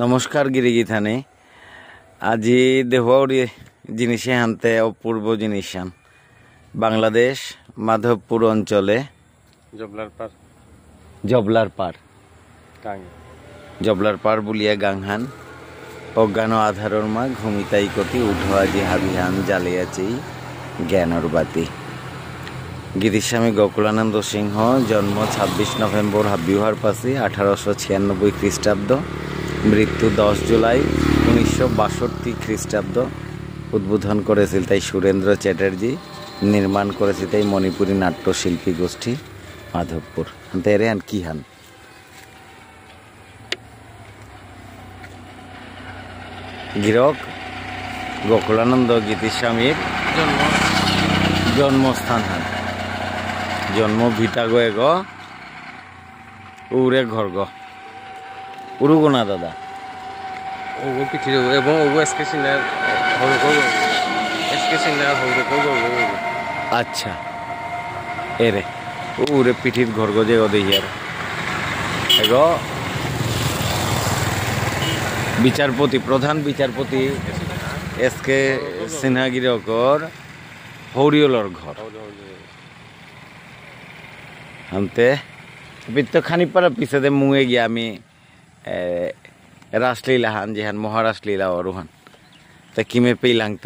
নমস্কার গিরিগি থানে আজি দেহরি জিনিসে হানতে অপূর্ব জিনিস বাংলাদেশ মাধবপুর অঞ্চলে জবলার পার বুলিয়া গাংহান অজ্ঞান আধারর মা ঘুমিতাই কতি উঠো আজি হাবিহান জ্বালিয়াছি জ্ঞানর বাতি। গিরিস্বামী গোকুলানন্দ সিংহ জন্ম 26 নভেম্বর হাবিহার পাশে 1896 খ্রিস্টাব্দ, মৃত্যু 10 জুলাই 1962 খ্রিস্টাব্দ। উদ্বোধন করেছিল তাই সুরেন্দ্র চ্যাটার্জি, নির্মাণ করেছে তাই মণিপুরী নাট্যশিল্পী গোষ্ঠী মাধবপুর। হান্তে হান কি হান গিরক গোকুলানন্দ গীতিস্বামীর জন্মস্থান হান, জন্ম ভিটা গয়ে গ উরে ঘর গ উড়ুগো না দাদা আচ্ছা এরে উরে পিঠির ঘর গো যে ওদের এগো বিচারপতি প্রধান বিচারপতি এসকে সিনহা গিরকর হরিওলর ঘর আনতে তো খানিপারা পিছাতে মুয়ে গিয়া আমি রাসলীলা হান যেহান মহারাসলীলা অরুহান তা কিমে পেইলাং তা